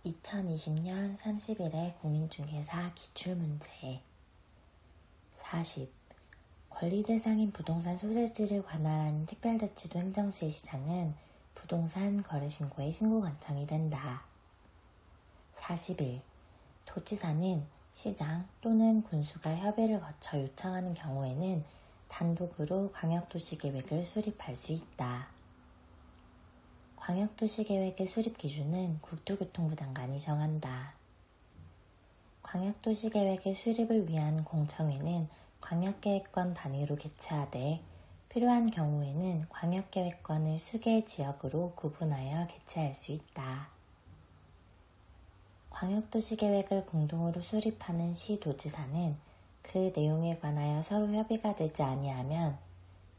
2020년 30일의 공인중개사 기출문제 40. 권리대상인 부동산 소재지를 관할하는 특별자치도 행정시시장은 부동산 거래신고의 신고관청이 된다. 41. 도지사는 시장 또는 군수가 협의를 거쳐 요청하는 경우에는 단독으로 광역도시계획을 수립할 수 있다. 광역도시계획의 수립 기준은 국토교통부 장관이 정한다. 광역도시계획의 수립을 위한 공청회는 광역계획권 단위로 개최하되 필요한 경우에는 광역계획권을 수개 지역으로 구분하여 개최할 수 있다. 광역도시계획을 공동으로 수립하는 시도지사는 그 내용에 관하여 서로 협의가 되지 아니하면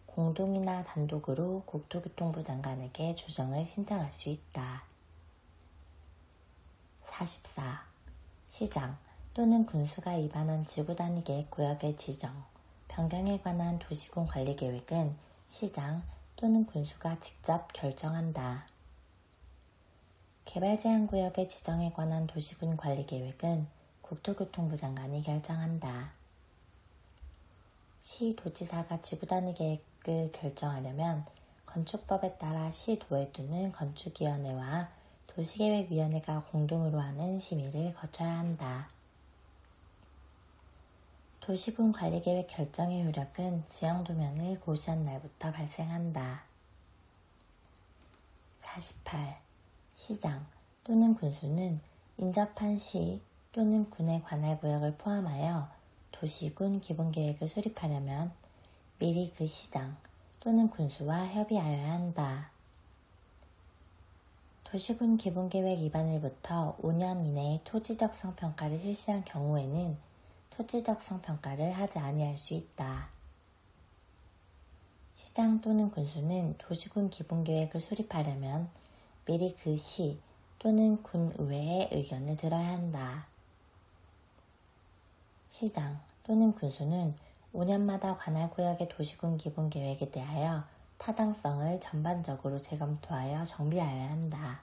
공동이나 단독으로 국토교통부 장관에게 조정을 신청할 수 있다. 44. 시장 또는 군수가 위반한 지구단위 계획구역의 지정, 변경에 관한 도시군 관리계획은 시장 또는 군수가 직접 결정한다. 개발제한구역의 지정에 관한 도시군 관리계획은 국토교통부 장관이 결정한다. 시도지사가 지구단위 계획을 결정하려면 건축법에 따라 시도에 두는 건축위원회와 도시계획위원회가 공동으로 하는 심의를 거쳐야 한다. 도시군 관리계획 결정의 효력은 지형도면을 고시한 날부터 발생한다. 48. 시장 또는 군수는 인접한 시 또는 군의 관할구역을 포함하여 도시군 기본계획을 수립하려면 미리 그 시장 또는 군수와 협의하여야 한다. 도시군 기본계획 위반일부터 5년 이내에 토지적성 평가를 실시한 경우에는 토지적성 평가를 하지 아니할 수 있다. 시장 또는 군수는 도시군 기본계획을 수립하려면 미리 그 시 또는 군의회의 의견을 들어야 한다. 시장 또는 군수는 5년마다 관할구역의 도시군 기본계획에 대하여 타당성을 전반적으로 재검토하여 정비하여야 한다.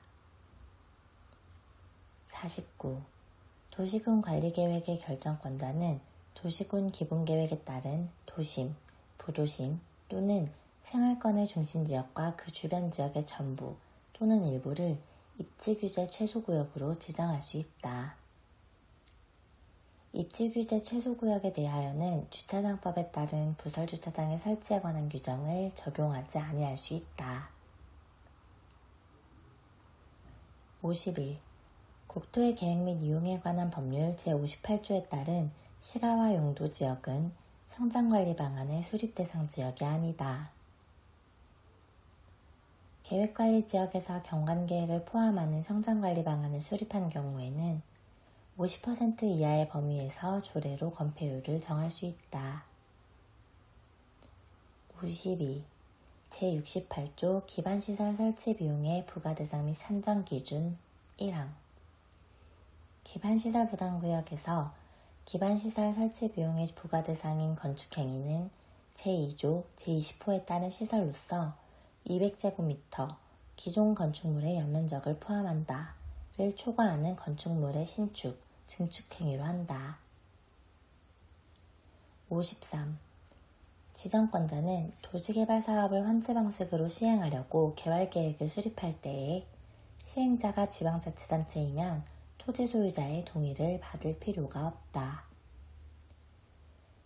49. 도시군 관리계획의 결정권자는 도시군 기본계획에 따른 도심, 부도심 또는 생활권의 중심지역과 그 주변 지역의 전부 또는 일부를 입지규제 최소구역으로 지정할 수 있다. 입지규제 최소구역에 대하여는 주차장법에 따른 부설주차장의 설치에 관한 규정을 적용하지 아니할 수 있다. 51. 국토의 계획 및 이용에 관한 법률 제58조에 따른 시가와 용도지역은 성장관리 방안의 수립 대상 지역이 아니다. 계획관리지역에서 경관계획을 포함하는 성장관리 방안을 수립한 경우에는 50% 이하의 범위에서 조례로 건폐율을 정할 수 있다. 52. 제68조 기반시설 설치 비용의 부과대상 및 산정 기준 1항 기반시설 부담구역에서 기반시설 설치 비용의 부과대상인 건축행위는 제2조 제20호에 따른 시설로서 200제곱미터 기존 건축물의 연면적을 포함한다를 초과하는 건축물의 신축, 증축행위로 한다. 53. 지정권자는 도시개발사업을 환지방식으로 시행하려고 개발계획을 수립할 때에 시행자가 지방자치단체이면 토지 소유자의 동의를 받을 필요가 없다.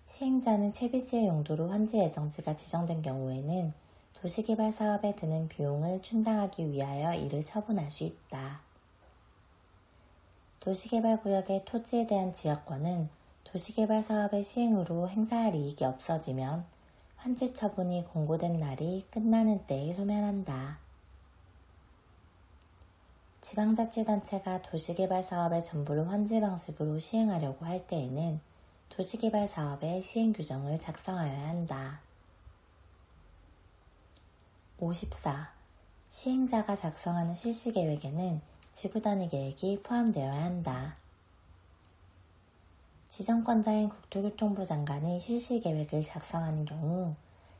시행자는 채비지의 용도로 환지 예정지가 지정된 경우에는 도시개발 사업에 드는 비용을 충당하기 위하여 이를 처분할 수 있다. 도시개발구역의 토지에 대한 지역권은 도시개발 사업의 시행으로 행사할 이익이 없어지면 환지 처분이 공고된 날이 끝나는 때에 소멸한다. 지방자치단체가 도시개발 사업의 전부를 환지 방식으로 시행하려고 할 때에는 도시개발 사업의 시행 규정을 작성하여야 한다. 54. 시행자가 작성하는 실시계획에는 지구단위 계획이 포함되어야 한다. 지정권자인 국토교통부 장관이 실시계획을 작성하는 경우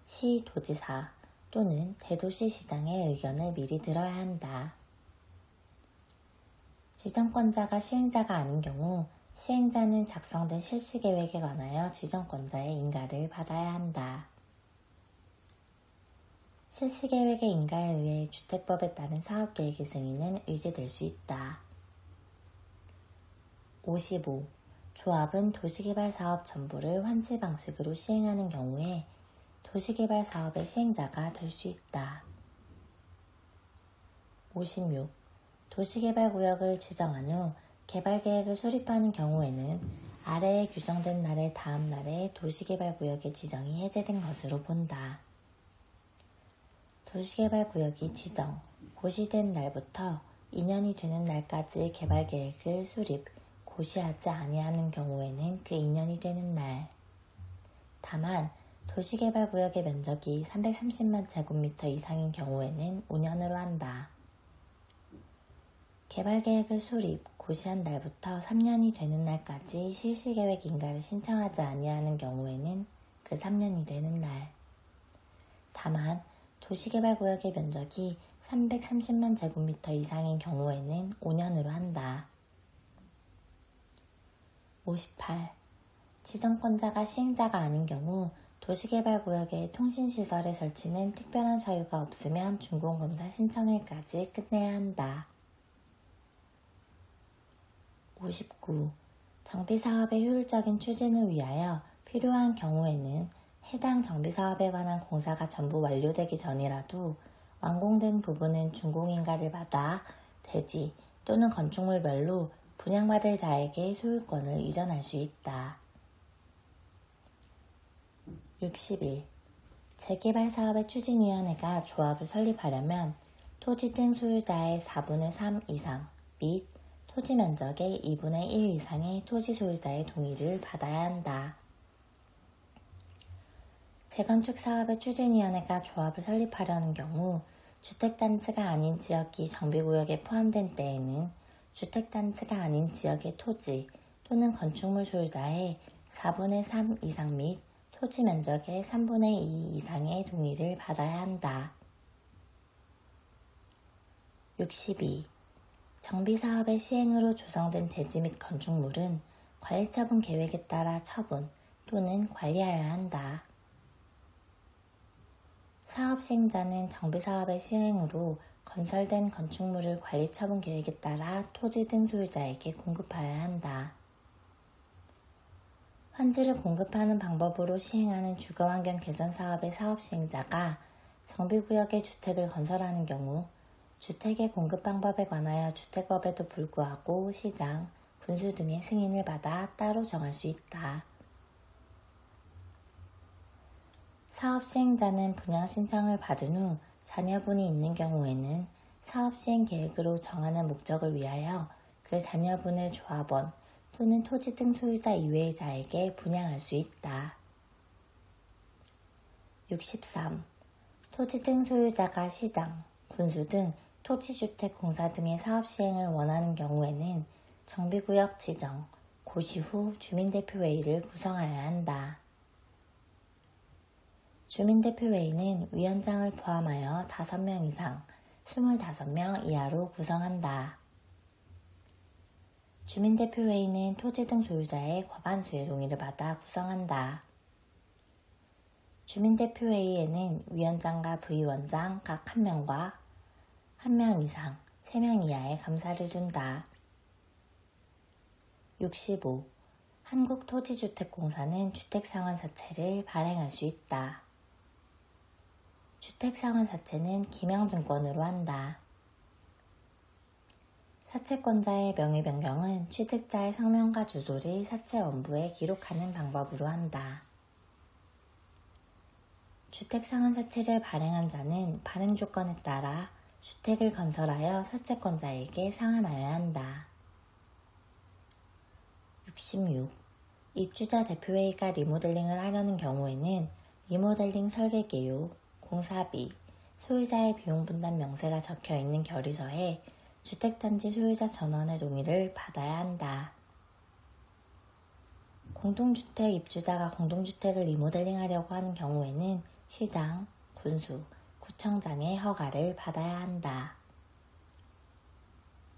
시도지사 또는 대도시시장의 의견을 미리 들어야 한다. 지정권자가 시행자가 아닌 경우 시행자는 작성된 실시계획에 관하여 지정권자의 인가를 받아야 한다. 실시계획의 인가에 의해 주택법에 따른 사업계획의 승인은 의제될 수 있다. 55. 조합은 도시개발사업 전부를 환지 방식으로 시행하는 경우에 도시개발사업의 시행자가 될 수 있다. 56. 도시개발구역을 지정한 후 개발계획을 수립하는 경우에는 아래에 규정된 날의 다음 날에 도시개발구역의 지정이 해제된 것으로 본다. 도시개발구역이 지정, 고시된 날부터 2년이 되는 날까지 개발계획을 수립, 고시하지 아니하는 경우에는 그 2년이 되는 날. 다만 도시개발구역의 면적이 330만 제곱미터 이상인 경우에는 5년으로 한다. 개발계획을 수립, 고시한 날부터 3년이 되는 날까지 실시계획 인가를 신청하지 아니하는 경우에는 그 3년이 되는 날. 다만 도시개발구역의 면적이 330만 제곱미터 이상인 경우에는 5년으로 한다. 58. 지정권자가 시행자가 아닌 경우 도시개발구역의 통신시설의 설치는 특별한 사유가 없으면 준공검사 신청일까지 끝내야 한다. 59. 정비사업의 효율적인 추진을 위하여 필요한 경우에는 해당 정비사업에 관한 공사가 전부 완료되기 전이라도 완공된 부분은 준공인가를 받아 대지 또는 건축물별로 분양받을 자에게 소유권을 이전할 수 있다. 61. 재개발사업의 추진위원회가 조합을 설립하려면 토지 등 소유자의 4분의 3 이상 및 토지 면적의 2분의 1 이상의 토지 소유자의 동의를 받아야 한다. 재건축 사업의 추진위원회가 조합을 설립하려는 경우 주택단지가 아닌 지역이 정비구역에 포함된 때에는 주택단지가 아닌 지역의 토지 또는 건축물 소유자의 4분의 3 이상 및 토지 면적의 3분의 2 이상의 동의를 받아야 한다. 62. 정비사업의 시행으로 조성된 대지 및 건축물은 관리처분 계획에 따라 처분 또는 관리하여야 한다. 사업 시행자는 정비사업의 시행으로 건설된 건축물을 관리처분 계획에 따라 토지 등 소유자에게 공급하여야 한다. 환지를 공급하는 방법으로 시행하는 주거환경 개선 사업의 사업 시행자가 정비구역에 주택을 건설하는 경우 주택의 공급 방법에 관하여 주택법에도 불구하고 시장, 군수 등의 승인을 받아 따로 정할 수 있다. 사업 시행자는 분양 신청을 받은 후 자녀분이 있는 경우에는 사업 시행 계획으로 정하는 목적을 위하여 그 자녀분을 조합원 또는 토지 등 소유자 이외의 자에게 분양할 수 있다. 63. 토지 등 소유자가 시장, 군수 등 토지주택공사 등의 사업 시행을 원하는 경우에는 정비구역 지정, 고시 후 주민대표회의를 구성하여야 한다. 주민대표회의는 위원장을 포함하여 5명 이상, 25명 이하로 구성한다. 주민대표회의는 토지 등 소유자의 과반수의 동의를 받아 구성한다. 주민대표회의에는 위원장과 부위원장 각 1명과 1명 이상, 3명 이하의 감사를 둔다. 65. 한국토지주택공사는 주택상환사채를 발행할 수 있다. 주택상환사채는 기명증권으로 한다. 사채권자의 명의 변경은 취득자의 성명과 주소를 사채 원부에 기록하는 방법으로 한다. 주택상환사채를 발행한 자는 발행 조건에 따라 주택을 건설하여 사채권자에게 상환하여야 한다. 66. 입주자 대표회의가 리모델링을 하려는 경우에는 리모델링 설계 개요, 공사비, 소유자의 비용 분담 명세가 적혀있는 결의서에 주택단지 소유자 전원의 동의를 받아야 한다. 공동주택 입주자가 공동주택을 리모델링하려고 하는 경우에는 시장, 군수, 구청장의 허가를 받아야 한다.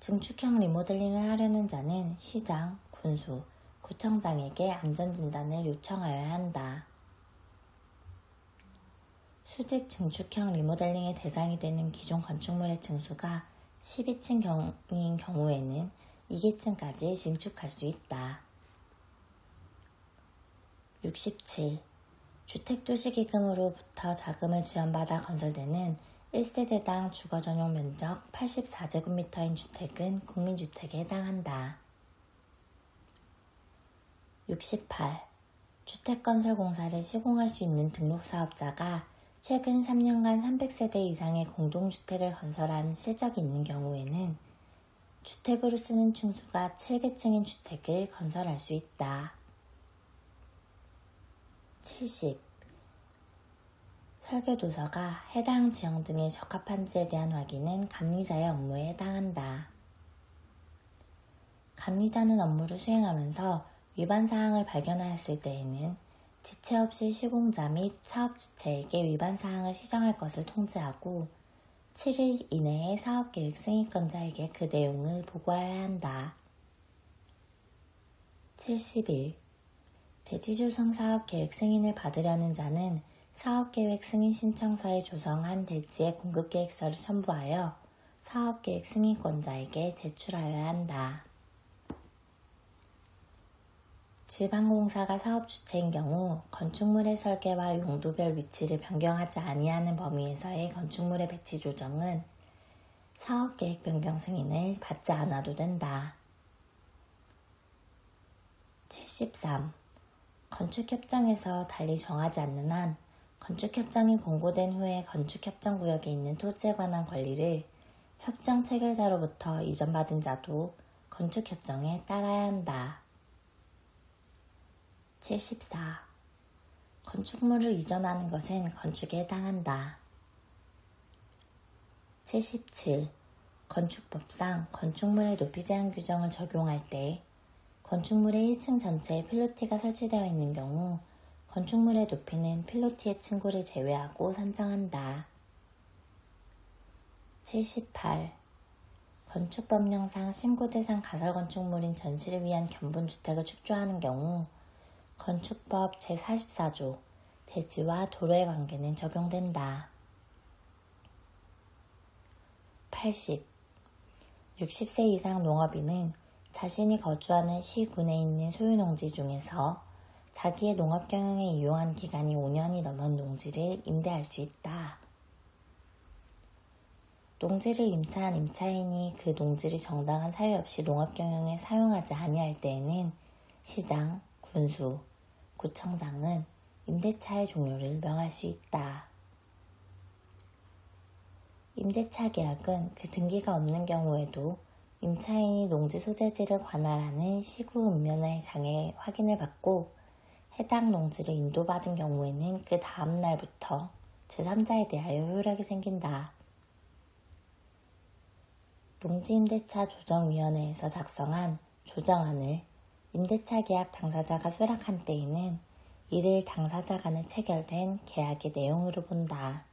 증축형 리모델링을 하려는 자는 시장, 군수, 구청장에게 안전진단을 요청하여야 한다. 수직 증축형 리모델링의 대상이 되는 기존 건축물의 층수가 12층인 경우에는 2계층까지 증축할 수 있다. 67. 주택도시기금으로부터 자금을 지원받아 건설되는 1세대당 주거전용 면적 84제곱미터인 주택은 국민주택에 해당한다. 68. 주택건설공사를 시공할 수 있는 등록사업자가 최근 3년간 300세대 이상의 공동주택을 건설한 실적이 있는 경우에는 주택으로 쓰는 층수가 7계층인 주택을 건설할 수 있다. 70. 설계도서가 해당 지형 등에 적합한지에 대한 확인은 감리자의 업무에 해당한다. 감리자는 업무를 수행하면서 위반사항을 발견하였을 때에는 지체 없이 시공자 및 사업주체에게 위반사항을 시정할 것을 통지하고 7일 이내에 사업계획 승인권자에게 그 내용을 보고해야 한다. 71. 대지조성 사업계획 승인을 받으려는 자는 사업계획 승인 신청서에 조성한 대지의 공급계획서를 첨부하여 사업계획 승인권자에게 제출하여야 한다. 지방공사가 사업주체인 경우 건축물의 설계와 용도별 위치를 변경하지 아니하는 범위에서의 건축물의 배치 조정은 사업계획 변경 승인을 받지 않아도 된다. 73. 건축협정에서 달리 정하지 않는 한 건축협정이 공고된 후에 건축협정구역에 있는 토지에 관한 권리를 협정 체결자로부터 이전받은 자도 건축협정에 따라야 한다. 74. 건축물을 이전하는 것은 건축에 해당한다. 77. 건축법상 건축물의 높이 제한 규정을 적용할 때 건축물의 1층 전체에 필로티가 설치되어 있는 경우 건축물의 높이는 필로티의 층고를 제외하고 산정한다. 78. 건축법령상 신고 대상 가설 건축물인 전시를 위한 견본주택을 축조하는 경우 건축법 제44조 대지와 도로의 관계는 적용된다. 80. 60세 이상 농업인은 자신이 거주하는 시군에 있는 소유농지 중에서 자기의 농업 경영에 이용한 기간이 5년이 넘은 농지를 임대할 수 있다. 농지를 임차한 임차인이 그 농지를 정당한 사유 없이 농업 경영에 사용하지 아니할 때에는 시장, 군수, 구청장은 임대차의 종료를 명할 수 있다. 임대차 계약은 그 등기가 없는 경우에도 임차인이 농지 소재지를 관할하는 시구 읍면의 장에 확인을 받고 해당 농지를 인도받은 경우에는 그 다음 날부터 제3자에 대하여 효력이 생긴다. 농지임대차 조정위원회에서 작성한 조정안을 임대차 계약 당사자가 수락한 때에는 이를 당사자 간에 체결된 계약의 내용으로 본다.